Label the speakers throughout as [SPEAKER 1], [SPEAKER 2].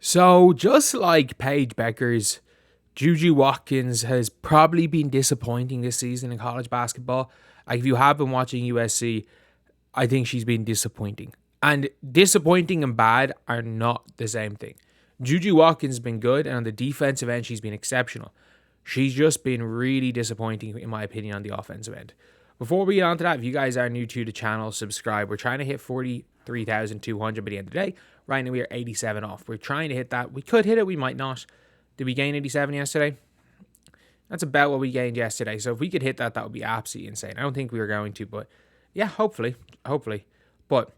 [SPEAKER 1] So, just like Paige Beckers, Juju Watkins has probably been disappointing this season in college basketball. Like, if you have been watching USC, I think she's been disappointing. And disappointing and bad are not the same thing. Juju Watkins has been good, and on the defensive end, she's been exceptional. She's just been really disappointing, in my opinion, on the offensive end. Before we get on to that, if you guys are new to the channel, subscribe. We're trying to hit 43,200 by the end of the day. Right now, we are 87 off. We're trying to hit that. We could hit it. We might not. Did we gain 87 yesterday? That's about what we gained yesterday. So if we could hit that, that would be absolutely insane. I don't think we were going to, but yeah, hopefully. But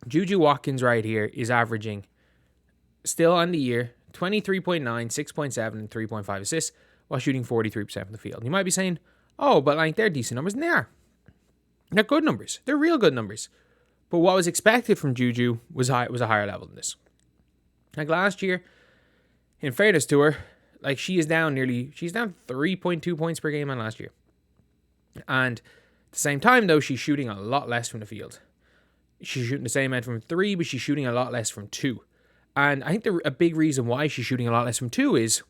[SPEAKER 1] Juju Watkins right here is averaging, still on the year, 23.9, 6.7, and 3.5 assists while shooting 43% from the field. You might be saying, oh, but like they're decent numbers. And they are. They're good numbers. They're real good numbers. But what was expected from Juju was a higher level than this. Like last year, in fairness to her, like she's down 3.2 points per game on last year. And at the same time, though, she's shooting a lot less from the field. She's shooting the same amount from 3, but she's shooting a lot less from 2. And I think a big reason why she's shooting a lot less from 2 is,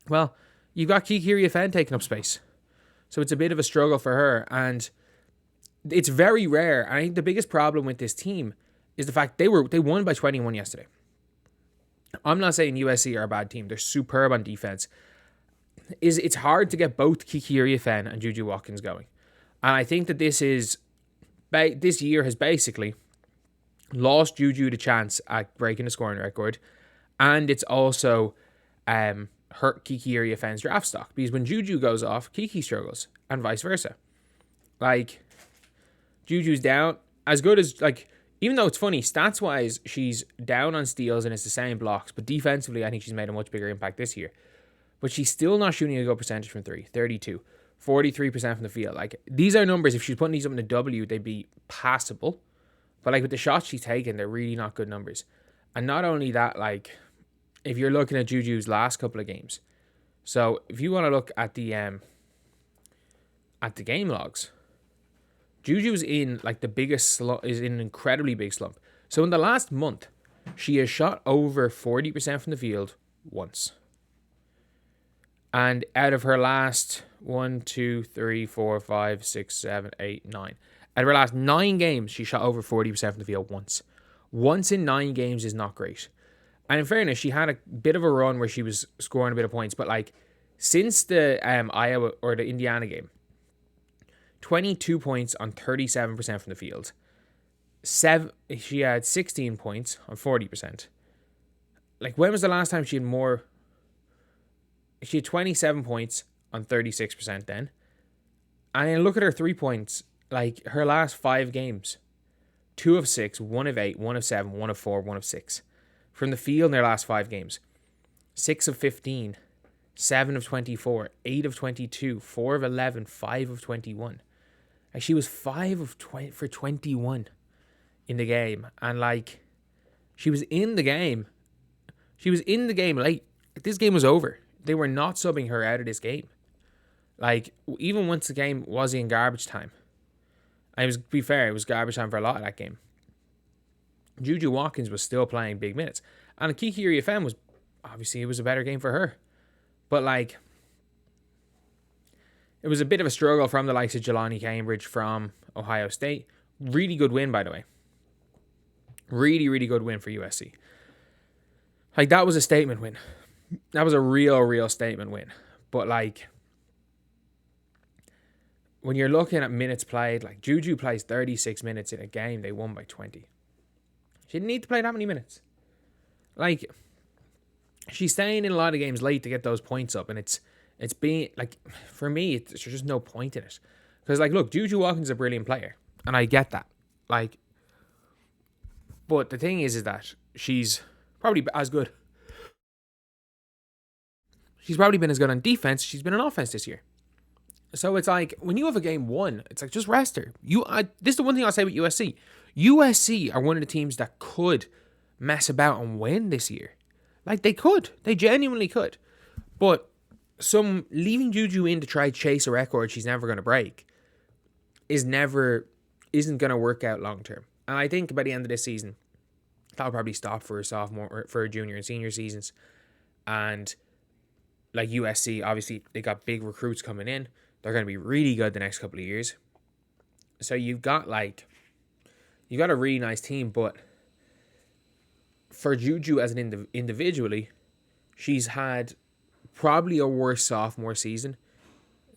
[SPEAKER 1] well, you've got Kiki Riafen taking up space. So it's a bit of a struggle for her. And it's very rare. And I think the biggest problem with this team is the fact they won by 21 yesterday. I'm not saying USC are a bad team. They're superb on defense. It's hard to get both Kiki Riafen and Juju Watkins going. And I think that this year has basically lost Juju the chance at breaking the scoring record. And it's also hurt Kiki Riafen's draft stock. Because when Juju goes off, Kiki struggles. And vice versa. Like, Juju's down. As good as, like, even though it's funny, stats-wise, she's down on steals and it's the same blocks. But defensively, I think she's made a much bigger impact this year. But she's still not shooting a good percentage from 3. 32. 43% from the field. Like, these are numbers, if she's putting these up in the W, they'd be passable. But, like, with the shots she's taking, they're really not good numbers. And not only that, like, if you're looking at Juju's last couple of games. So, if you want to look at the game logs, Juju's in, like, the biggest slump, is in an incredibly big slump. So, in the last month, she has shot over 40% from the field once. And out of her last 1, 2, 3, 4, 5, 6, 7, 8, 9. Out of her last 9 games, she shot over 40% from the field once. Once in 9 games is not great. And in fairness, she had a bit of a run where she was scoring a bit of points. But like, since the Iowa or the Indiana game, 22 points on 37% from the field. She had 16 points on 40%. Like, when was the last time she had more? She had 27 points on 36% then. And then look at her 3 points. Like, her last 5 games. 2 of 6, 1 of 8, 1 of 7, 1 of 4, 1 of 6. From the field in their last 5 games. 6 of 15, 7 of 24, 8 of 22, 4 of 11, 5 of 21. Like, she was 5 of 20 for 21 in the game. And, like, she was in the game. She was in the game late. This game was over. They were not subbing her out of this game. Like, even once the game was in garbage time. And it was, to be fair, it was garbage time for a lot of that game. Juju Watkins was still playing big minutes. And Kiki Riafen was, obviously, it was a better game for her. But, like, it was a bit of a struggle from the likes of Jelani Cambridge from Ohio State. Really good win, by the way. Really, really good win for USC. Like, that was a statement win. That was a real statement win. But, like, when you're looking at minutes played, like, Juju plays 36 minutes in a game, they won by 20. She didn't need to play that many minutes. Like, she's staying in a lot of games late to get those points up, and it's being, like, for me, there's just no point in it. Because, like, look, Juju Watkins is a brilliant player, and I get that. Like, but the thing is that she's probably as good. She's probably been as good on defense. She's been on offense this year. So it's like, when you have a game won, it's like, just rest her. This is the one thing I'll say with USC. USC are one of the teams that could mess about and win this year. Like, they could. They genuinely could. But leaving Juju in to try to chase a record she's never going to break isn't going to work out long term. And I think by the end of this season, That'll probably stop for a sophomore or for a junior and senior seasons. And like USC, obviously they got big recruits coming in. They're going to be really good the next couple of years. So you've got a really nice team, but for Juju as an individually, she's had probably a worse sophomore season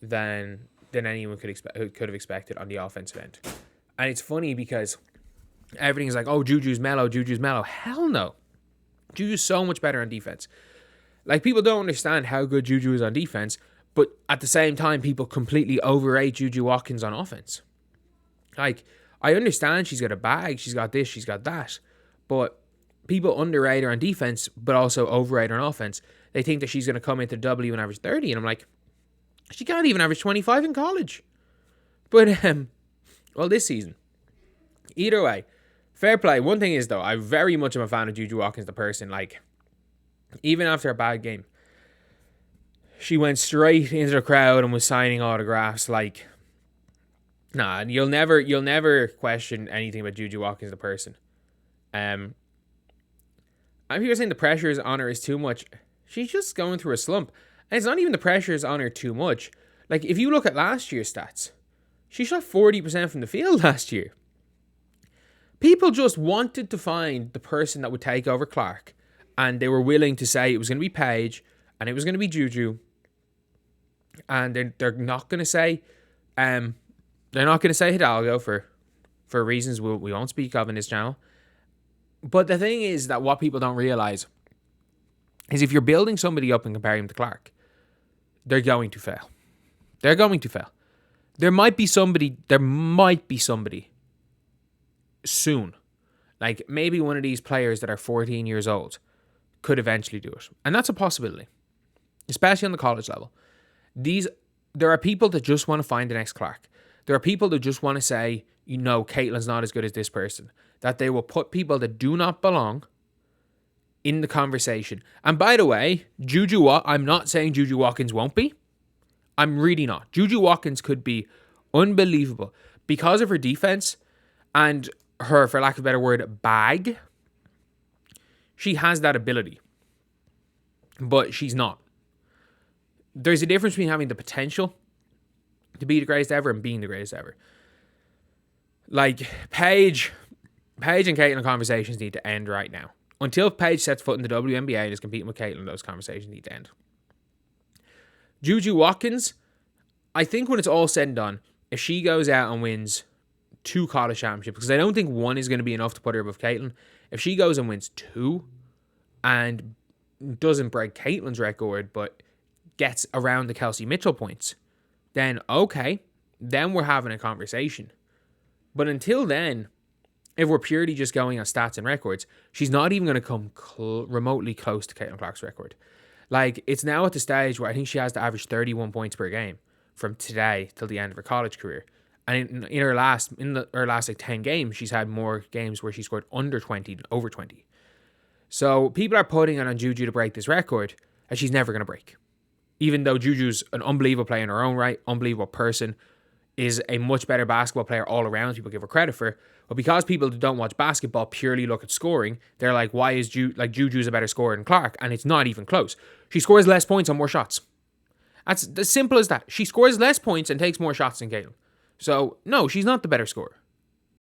[SPEAKER 1] than anyone could have expected on the offensive end. And it's funny because everything's like, oh, Juju's mellow. Hell no. Juju's so much better on defense. Like, people don't understand how good Juju is on defense, but at the same time, people completely overrate Juju Watkins on offense. Like, I understand she's got a bag, she's got this, she's got that, but people underrate her on defense, but also overrate her on offense. They think that she's going to come into W and average 30, and I'm like, she can't even average 25 in college. But, well, this season. Either way, fair play. One thing is, though, I very much am a fan of Juju Watkins, the person. Like, even after a bad game, she went straight into the crowd and was signing autographs. Like, nah, you'll never question anything about Juju Watkins, the person. And people are saying the pressure on her is too much. She's just going through a slump. And it's not even the pressure is on her too much. Like, if you look at last year's stats, she shot 40% from the field last year. People just wanted to find the person that would take over Clark. And they were willing to say it was going to be Paige and it was going to be Juju. And they're not going to say Hidalgo for reasons we won't speak of in this channel. But the thing is that what people don't realize is if you're building somebody up and comparing them to Clark, they're going to fail. They're going to fail. There might be somebody soon. Like, maybe one of these players that are 14 years old could eventually do it. And that's a possibility, especially on the college level. There are people that just want to find the next Clark. There are people that just want to say, Caitlin's not as good as this person. That they will put people that do not belong in the conversation. And by the way, I'm not saying Juju Watkins won't be. I'm really not. Juju Watkins could be unbelievable because of her defense and her, for lack of a better word, bag. She has that ability. But she's not. There's a difference between having the potential to be the greatest ever and being the greatest ever. Like, Paige and Caitlin conversations need to end right now. Until Paige sets foot in the WNBA and is competing with Caitlin, those conversations need to end. Juju Watkins, I think when it's all said and done, if she goes out and wins 2 college championships, because I don't think 1 is going to be enough to put her above Caitlin. If she goes and wins 2 and doesn't break Caitlin's record, but gets around the Kelsey Mitchell points, then okay, then we're having a conversation. But until then, if we're purely just going on stats and records, she's not even going to come remotely close to Caitlin Clark's record. Like, it's now at the stage where I think she has to average 31 points per game from today till the end of her college career. And in her last 10 games, she's had more games where she scored under 20 than over 20. So people are putting it on Juju to break this record that she's never going to break. Even though Juju's an unbelievable player in her own right, unbelievable person, is a much better basketball player all around, people give her credit for. But because people that don't watch basketball purely look at scoring, they're like, why is Juju's a better scorer than Clark? And it's not even close. She scores less points on more shots. That's as simple as that. She scores less points and takes more shots than Caitlin. So, no, she's not the better scorer.